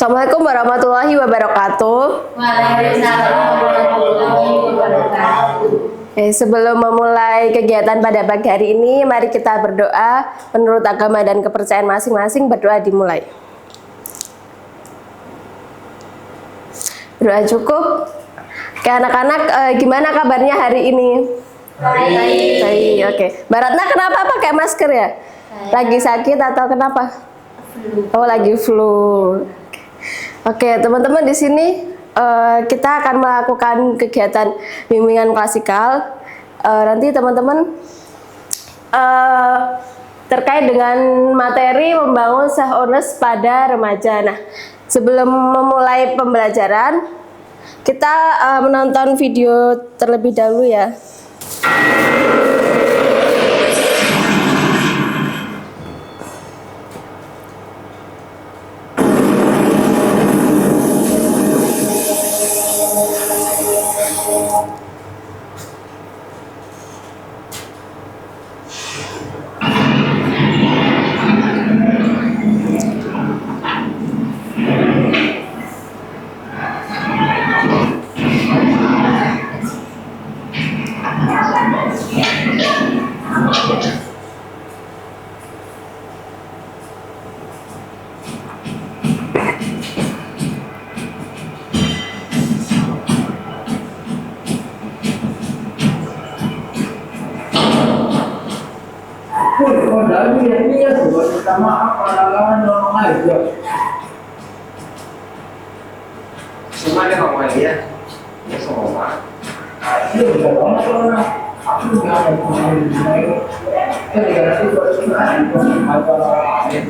Assalamualaikum warahmatullahi wabarakatuh. Waalaikumsalam warahmatullahi wabarakatuh. Sebelum memulai kegiatan pada pagi hari ini, mari kita berdoa menurut agama dan kepercayaan masing-masing. Berdoa dimulai. Berdoa cukup. Oke, anak-anak, gimana kabarnya hari ini? Baik. Baik, oke. Mbak Ratna kenapa pakai masker ya? Lagi sakit atau kenapa? Oh, lagi flu. Oke, teman-teman, di sini kita akan melakukan kegiatan bimbingan klasikal. Nanti teman-teman terkait dengan materi membangun self-awareness pada remaja. Nah, sebelum memulai pembelajaran, kita menonton video terlebih dahulu ya. Dari ini ya buat kita maaf kadang-kadang dorong aja. Semuanya ngomong ya, ya semua. Ini udah banget orang. Aku nggak ada pemain main. Kan dikasih buat sungai, buat apa lain.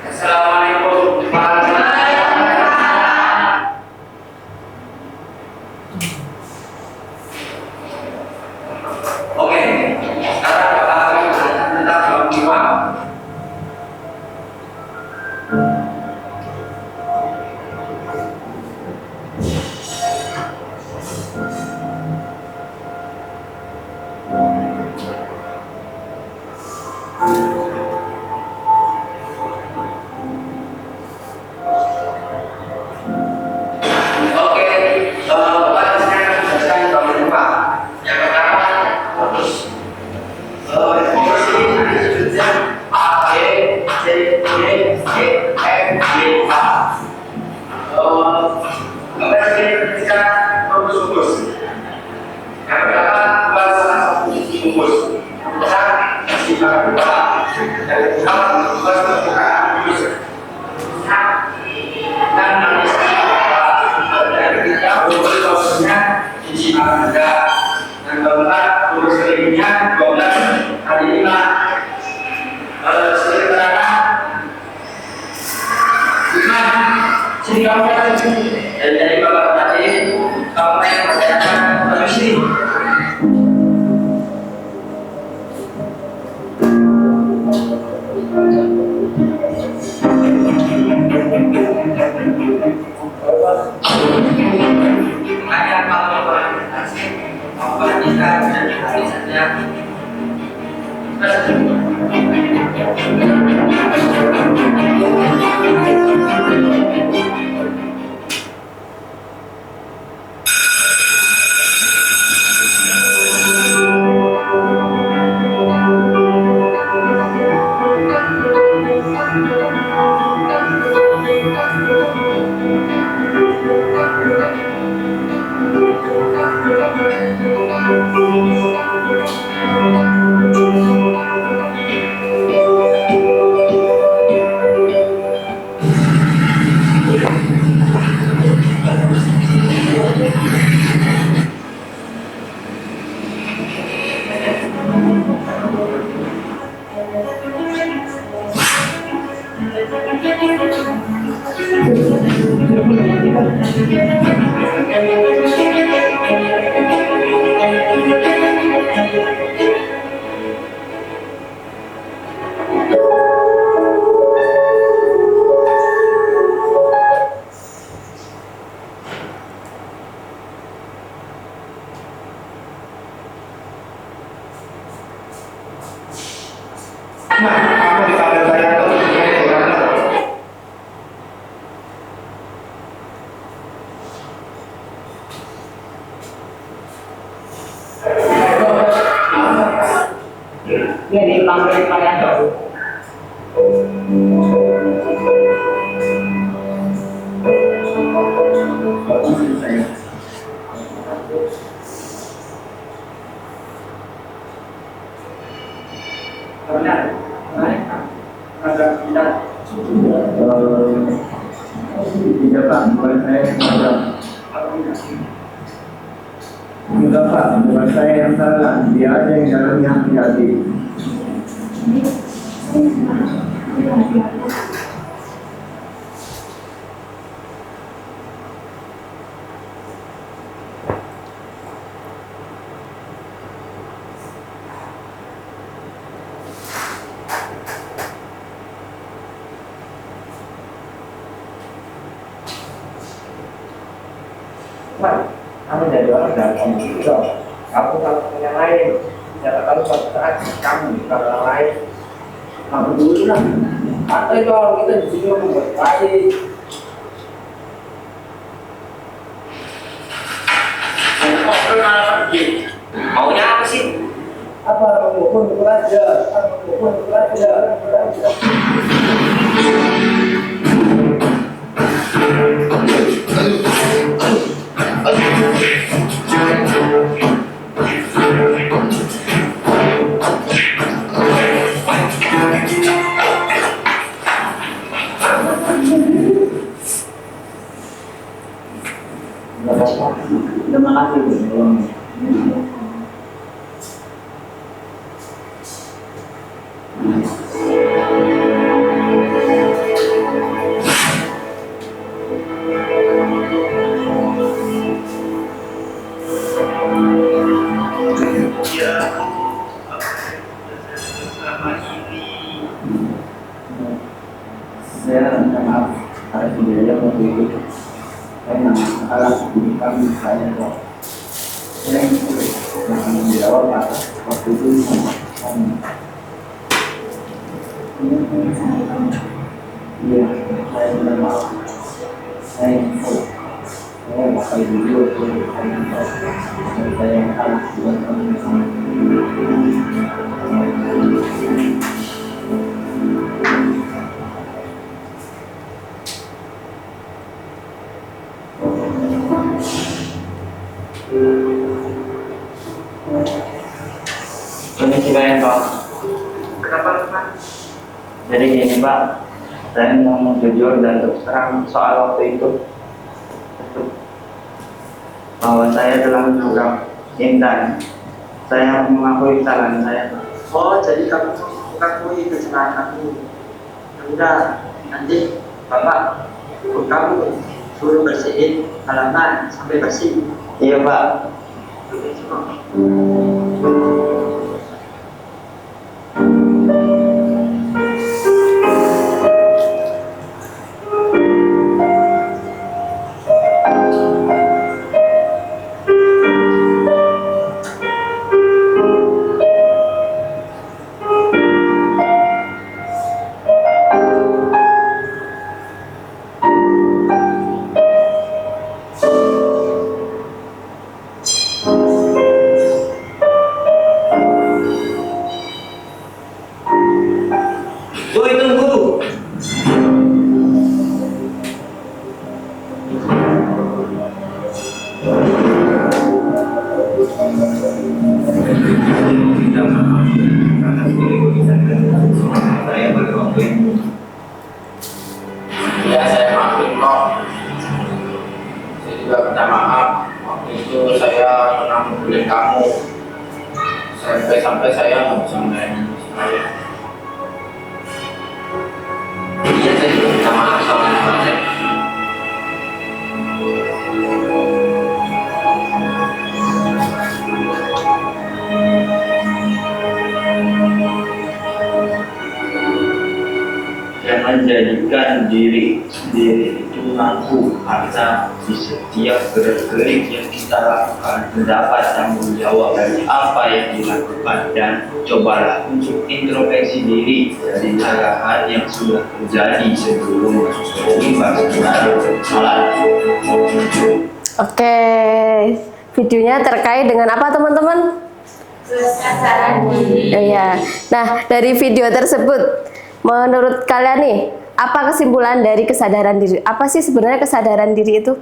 Assalamualaikum warahmatullahi wabarakatuh. Oke, sekarang kita akan tentang jiwa. Dari Bapak tadi, kamu yang percaya terus ini. Makanya kalau presentasi, apa kita dari hari saja. Kamu di kanan saya atau di kanan? Ini di panggilan kalian dulu. Tidak Pak, bukan saya enggak Pak, bukan saya yang salah, dia aja yang dalamnya hati-hati. Pak, kamu jadi orang dalam komputer. Kamu kalau yang lain, jangan kalau suatu saat kamu kalau yang lain, kamu dulu lah. Atau itu kalau kita di sini membuat baik. Maunya apa sih? Apa kamu pun belajar, kamu pun belajar. Terima kasih. Saya minta maaf atas kejadian waktu itu. Saya nggak salah di kami saya kok. Saya yang dijawab atas waktu itu sama kami. Iya, saya minta maaf. Saya bakal jujur. Saya yang salah buat kami. Ini silakan Pak. Kenapa Pak? Jadi gini Pak, saya mau jujur dan terus terang soal waktu itu bahwa saya telah menabrak Intan. Saya mengakui kesalahan saya Pak. Oh, jadi kamu mengakui kesalahan kamu. Udah, nanti Bapak kamu suruh bersihin halaman sampai bersih. Iya Pak. Oke, semua. Ya saya maafin kok. Saya juga minta maaf. Waktu itu saya pernah membuli kamu sampai saya nggak bisa main. Iya, saya juga minta maaf sama saya. Yang menjadikan diri sendiri itu ngaku harta Di setiap gerak-gerik yang kita lakukan, mendapat tanggung jawab dari apa yang dilakukan, dan cobalah untuk introspeksi diri dari hal-hal yang sudah terjadi sebelum terlibat kesalahan. Oke, videonya terkait dengan apa teman-teman? Kesadaran diri. Iya. Nah, dari video tersebut, menurut kalian nih, apa kesimpulan dari kesadaran diri? Apa sih sebenarnya kesadaran diri itu?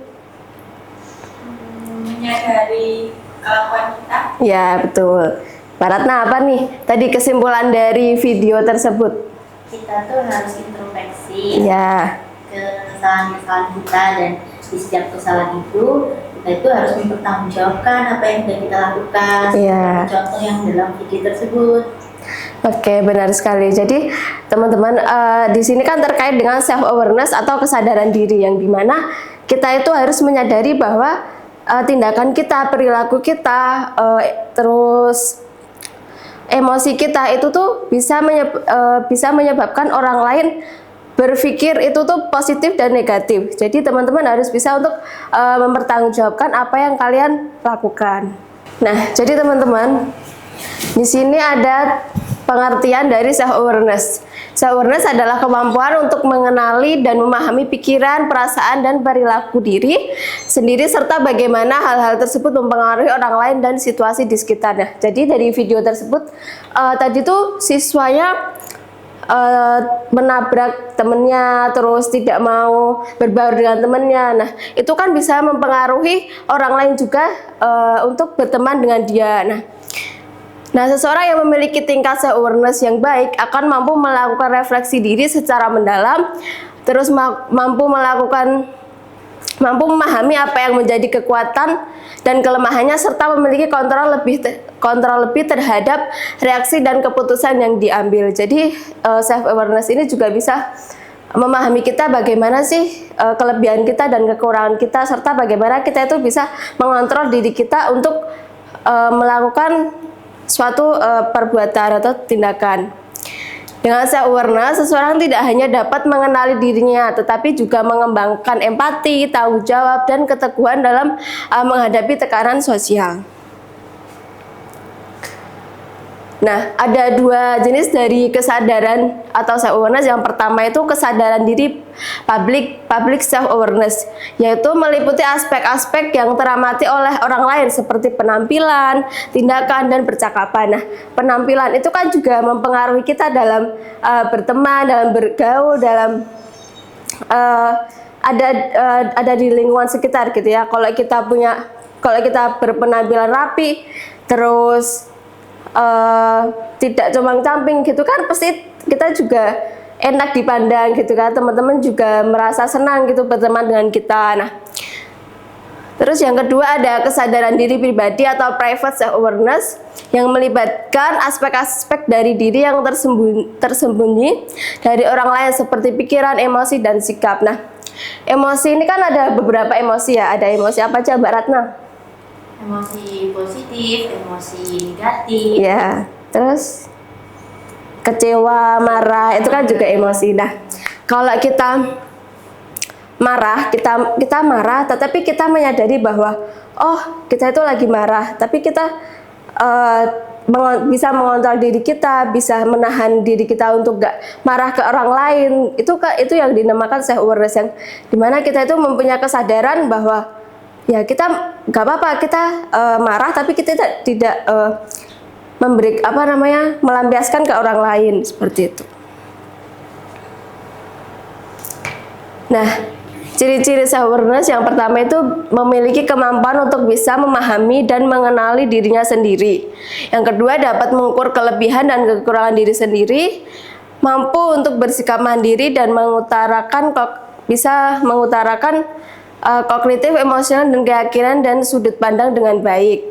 Menyadari kelakuan kita. Ya, betul. Mbak Ratna, apa nih tadi kesimpulan dari video tersebut? Kita tuh harus introspeksi Ya, ke kesalahan-kesalahan kita, dan di setiap kesalahan itu kita itu harus mempertanggungjawabkan apa yang sudah kita lakukan. Iya. Contoh yang dalam video tersebut. oke, benar sekali. Jadi, teman-teman, di sini kan terkait dengan self awareness atau kesadaran diri, yang dimana kita itu harus menyadari bahwa tindakan kita, perilaku kita, terus emosi kita itu tuh bisa menyebabkan orang lain berpikir itu tuh positif dan negatif. Jadi teman-teman harus bisa untuk mempertanggungjawabkan apa yang kalian lakukan. Nah, jadi teman-teman, di sini ada pengertian dari self awareness. Self awareness adalah kemampuan untuk mengenali dan memahami pikiran, perasaan, dan perilaku diri sendiri, serta bagaimana hal-hal tersebut mempengaruhi orang lain dan situasi di sekitarnya. Jadi dari video tersebut tadi tuh siswanya menabrak temennya, terus tidak mau berbaur dengan temennya. Nah, itu kan bisa mempengaruhi orang lain juga untuk berteman dengan dia. Nah, seseorang yang memiliki tingkat self awareness yang baik akan mampu melakukan refleksi diri secara mendalam, terus mampu memahami apa yang menjadi kekuatan dan kelemahannya, serta memiliki kontrol lebih terhadap reaksi dan keputusan yang diambil. Jadi self awareness ini juga bisa memahami kita bagaimana sih kelebihan kita dan kekurangan kita, serta bagaimana kita itu bisa mengontrol diri kita untuk melakukan suatu perbuatan atau tindakan. Dengan self awareness, seseorang tidak hanya dapat mengenali dirinya, tetapi juga mengembangkan empati, tanggung jawab, dan keteguhan dalam menghadapi tekanan sosial. Nah, ada dua jenis dari kesadaran atau self awareness. Yang pertama itu kesadaran diri public self awareness, yaitu meliputi aspek-aspek yang teramati oleh orang lain seperti penampilan, tindakan, dan percakapan. Nah, penampilan itu kan juga mempengaruhi kita dalam berteman, dalam bergaul, dalam ada di lingkungan sekitar gitu ya. Kalau kita berpenampilan rapi, terus tidak comang-camping gitu kan, pasti kita juga enak dipandang gitu kan, teman-teman juga merasa senang gitu berteman dengan kita. Nah, terus yang kedua ada kesadaran diri pribadi atau private self awareness, yang melibatkan aspek-aspek dari diri yang tersembunyi dari orang lain seperti pikiran, emosi, dan sikap. Nah, emosi ini kan ada beberapa emosi ya. Ada emosi apa aja, Mbak Ratna? Emosi positif, emosi negatif. Ya, terus kecewa, marah, itu kan juga emosi. Nah, kalau kita marah, kita marah, tetapi kita menyadari bahwa oh, kita itu lagi marah, tapi kita bisa mengontrol diri kita, bisa menahan diri kita untuk gak marah ke orang lain. Itu yang dinamakan self awareness, yang dimana kita itu mempunyai kesadaran bahwa ya kita nggak apa-apa kita marah, tapi kita tidak melampiaskan ke orang lain seperti itu. Nah, ciri-ciri self awareness yang pertama itu memiliki kemampuan untuk bisa memahami dan mengenali dirinya sendiri. Yang kedua, dapat mengukur kelebihan dan kekurangan diri sendiri, mampu untuk bersikap mandiri dan bisa mengutarakan kognitif, emosional, dan keyakinan dan sudut pandang dengan baik.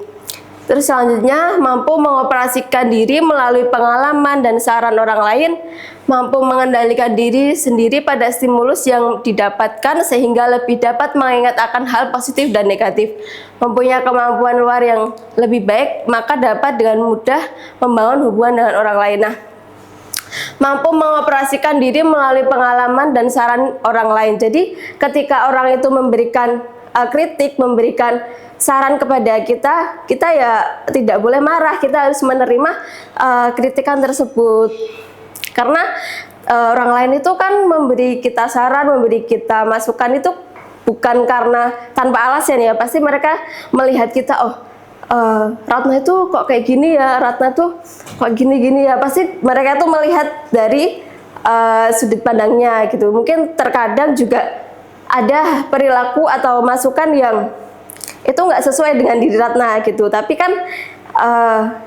Terus selanjutnya, mampu mengoperasikan diri melalui pengalaman dan saran orang lain, mampu mengendalikan diri sendiri pada stimulus yang didapatkan sehingga lebih dapat mengingat akan hal positif dan negatif, mempunyai kemampuan luar yang lebih baik, maka dapat dengan mudah membangun hubungan dengan orang lain. Nah, mampu mengoperasikan diri melalui pengalaman dan saran orang lain. Jadi ketika orang itu memberikan kritik, memberikan saran kepada kita, kita ya tidak boleh marah, kita harus menerima kritikan tersebut. Karena orang lain itu kan memberi kita saran, memberi kita masukan itu bukan karena tanpa alasan ya, pasti mereka melihat kita, oh Ratna itu kok kayak gini ya, Ratna tuh kok gini-gini ya, pasti mereka tuh melihat dari sudut pandangnya gitu. Mungkin terkadang juga ada perilaku atau masukan yang itu nggak sesuai dengan diri Ratna gitu, tapi kan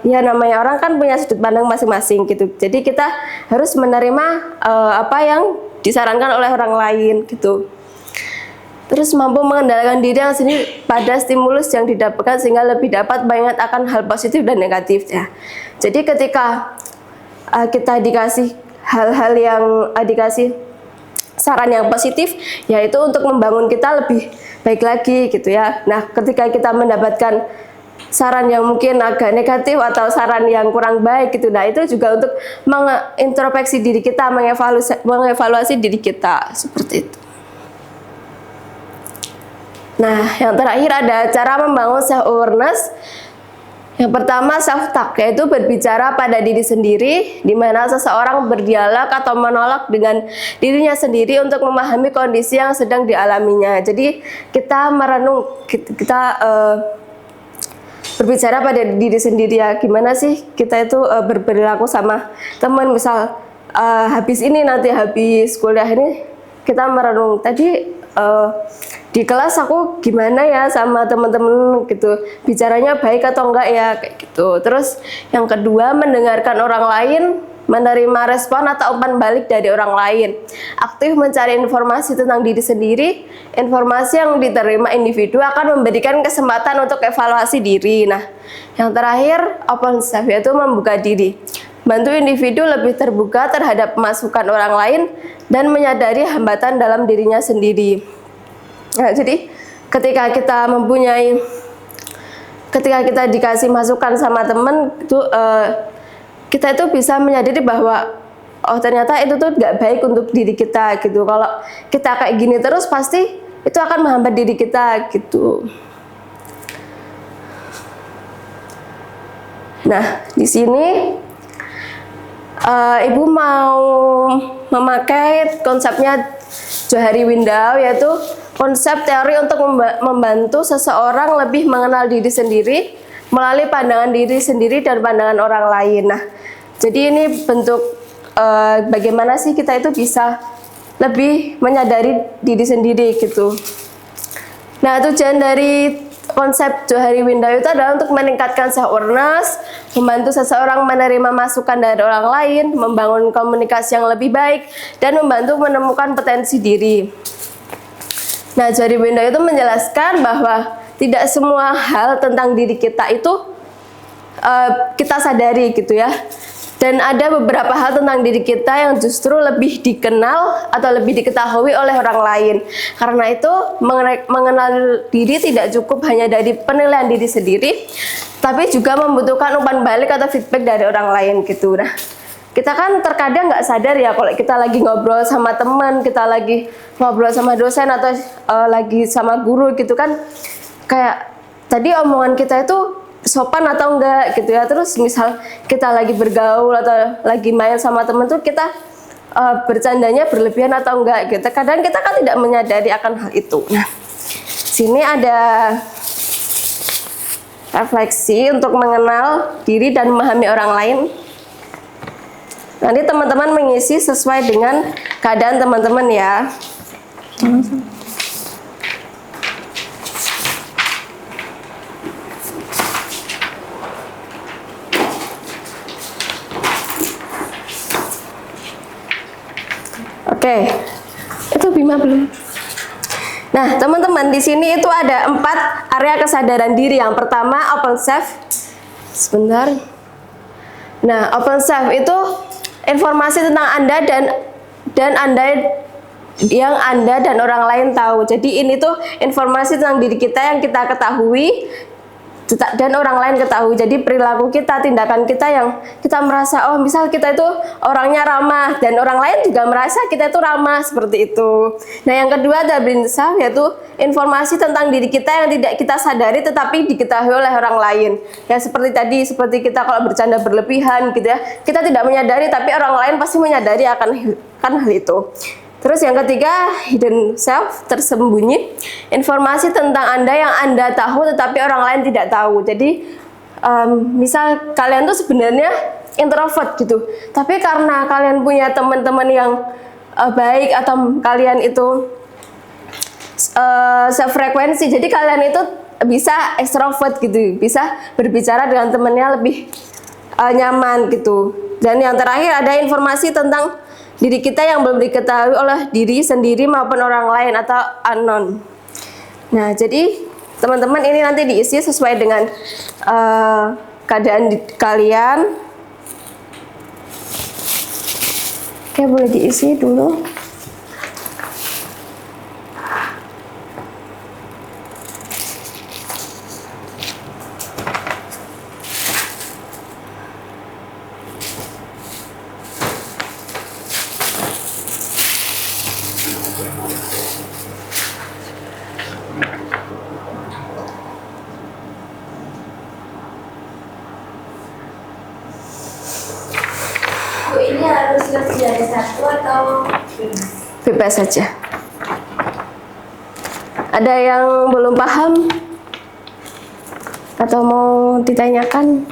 ya namanya orang kan punya sudut pandang masing-masing gitu. Jadi kita harus menerima apa yang disarankan oleh orang lain gitu. Terus mampu mengendalikan diri yang sendiri pada stimulus yang didapatkan sehingga lebih dapat mengingat akan hal positif dan negatif ya. Jadi ketika kita dikasih hal-hal yang dikasih saran yang positif, yaitu untuk membangun kita lebih baik lagi gitu ya. Nah, ketika kita mendapatkan saran yang mungkin agak negatif atau saran yang kurang baik gitu, nah itu juga untuk mengintrospeksi diri kita, mengevaluasi diri kita seperti itu. Nah, yang terakhir ada cara membangun self awareness. Yang pertama self talk, yaitu berbicara pada diri sendiri, di mana seseorang berdialog atau menolak dengan dirinya sendiri untuk memahami kondisi yang sedang dialaminya. Jadi kita merenung, kita berbicara pada diri sendiri ya, gimana sih kita itu berperilaku sama teman, misal habis kuliah ini kita merenung tadi di kelas aku gimana ya sama teman-teman gitu, bicaranya baik atau enggak ya kayak gitu. Terus yang kedua, mendengarkan orang lain, menerima respon atau umpan balik dari orang lain, aktif mencari informasi tentang diri sendiri. Informasi yang diterima individu akan memberikan kesempatan untuk evaluasi diri. Nah, yang terakhir open self, yaitu membuka diri, bantu individu lebih terbuka terhadap masukan orang lain dan menyadari hambatan dalam dirinya sendiri. Nah, jadi ketika kita dikasih masukan sama teman itu kita itu bisa menyadari bahwa oh ternyata itu tuh nggak baik untuk diri kita gitu. Kalau kita kayak gini terus pasti itu akan menghambat diri kita gitu. Nah, di sini Ibu mau memakai konsepnya Johari Window, yaitu konsep teori untuk membantu seseorang lebih mengenal diri sendiri melalui pandangan diri sendiri dan pandangan orang lain. Nah, jadi ini bentuk bagaimana sih kita itu bisa lebih menyadari diri sendiri gitu. Nah, tujuan dari konsep Johari Window itu adalah untuk meningkatkan self-awareness, membantu seseorang menerima masukan dari orang lain, membangun komunikasi yang lebih baik, dan membantu menemukan potensi diri. Nah, Johari Window itu menjelaskan bahwa tidak semua hal tentang diri kita itu kita sadari gitu ya. Dan ada beberapa hal tentang diri kita yang justru lebih dikenal atau lebih diketahui oleh orang lain. Karena itu mengenal diri tidak cukup hanya dari penilaian diri sendiri, tapi juga membutuhkan umpan balik atau feedback dari orang lain gitu. Nah, kita kan terkadang nggak sadar ya kalau kita lagi ngobrol sama teman, kita lagi ngobrol sama dosen atau lagi sama guru gitu kan, kayak tadi omongan kita itu sopan atau enggak gitu ya. Terus misal kita lagi bergaul atau lagi main sama teman tuh kita bercandanya berlebihan atau enggak gitu. Kadang kita kan tidak menyadari akan hal itu. Nah, sini ada refleksi untuk mengenal diri dan memahami orang lain. Nanti teman-teman mengisi sesuai dengan keadaan teman-teman ya. Oke, itu Bima belum. Nah, teman-teman di sini itu ada 4 area kesadaran diri. Yang pertama open self. Sebentar. Nah, open self itu informasi tentang Anda dan Anda yang Anda dan orang lain tahu. Jadi ini tuh informasi tentang diri kita yang kita ketahui dan orang lain ketahui. Jadi perilaku kita, tindakan kita yang kita merasa, oh misal kita itu orangnya ramah dan orang lain juga merasa kita itu ramah, seperti itu. Nah yang kedua ada insaf, yaitu informasi tentang diri kita yang tidak kita sadari tetapi diketahui oleh orang lain. Ya seperti tadi, seperti kita kalau bercanda berlebihan gitu ya, kita tidak menyadari tapi orang lain pasti menyadari akan hal itu. Terus yang ketiga, hidden self, tersembunyi, informasi tentang Anda yang Anda tahu tetapi orang lain tidak tahu. Jadi misal kalian tuh sebenarnya introvert gitu, tapi karena kalian punya teman-teman yang baik atau kalian itu sefrekuensi, jadi kalian itu bisa extrovert gitu, bisa berbicara dengan temannya lebih nyaman gitu. Dan yang terakhir ada informasi tentang diri kita yang belum diketahui oleh diri sendiri maupun orang lain atau unknown. Nah, jadi teman-teman ini nanti diisi sesuai dengan keadaan kalian. Oke, boleh diisi dulu. Ini harus lebih dari satu atau Bebas saja. Ada yang belum paham atau mau ditanyakan?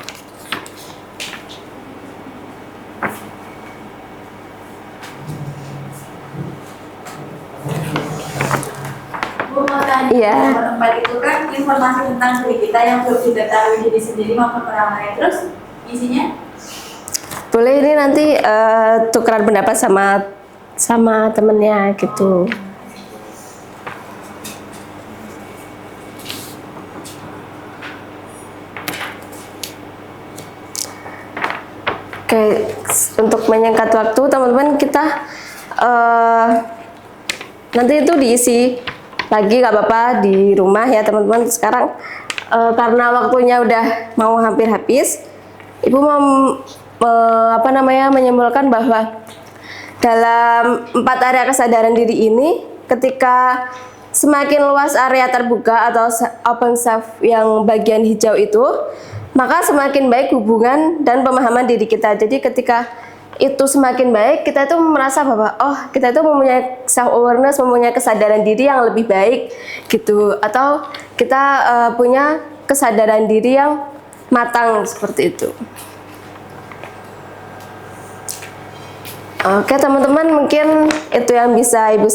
Bu, mau tanya, Iya. nomor 4 itu kan informasi tentang diri kita yang belum diketahui diri sendiri maupun orang lain. Terus isinya? Boleh ini nanti tukeran pendapat sama temennya gitu. Oke, untuk menyingkat waktu teman-teman, kita nanti itu diisi lagi gak apa-apa di rumah ya teman-teman. Sekarang karena waktunya udah mau hampir habis, Ibu mau menyimpulkan bahwa dalam 4 area kesadaran diri ini, ketika semakin luas area terbuka atau open self yang bagian hijau itu, maka semakin baik hubungan dan pemahaman diri kita. Jadi ketika itu semakin baik, kita itu merasa bahwa oh, kita itu mempunyai self awareness, mempunyai kesadaran diri yang lebih baik gitu, atau kita punya kesadaran diri yang matang seperti itu. Oke teman-teman, mungkin itu yang bisa Ibu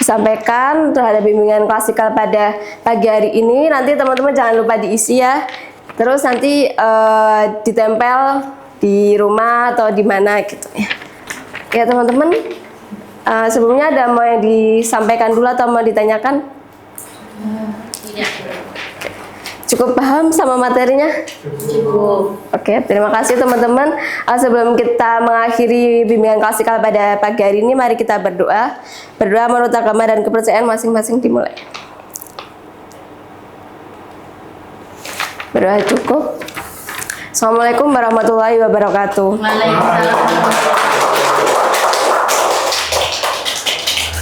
sampaikan terhadap bimbingan klasikal pada pagi hari ini. Nanti teman-teman jangan lupa diisi ya. Terus nanti ditempel di rumah atau di mana gitu ya. Oke teman-teman, sebelumnya ada mau yang disampaikan dulu atau mau ditanyakan? Tidak. Cukup paham sama materinya? Cukup. Oke, terima kasih teman-teman. Sebelum kita mengakhiri bimbingan klasikal pada pagi hari ini, mari kita berdoa. Berdoa menurut agama dan kepercayaan masing-masing dimulai. Berdoa cukup. Assalamualaikum warahmatullahi wabarakatuh. Waalaikumsalam.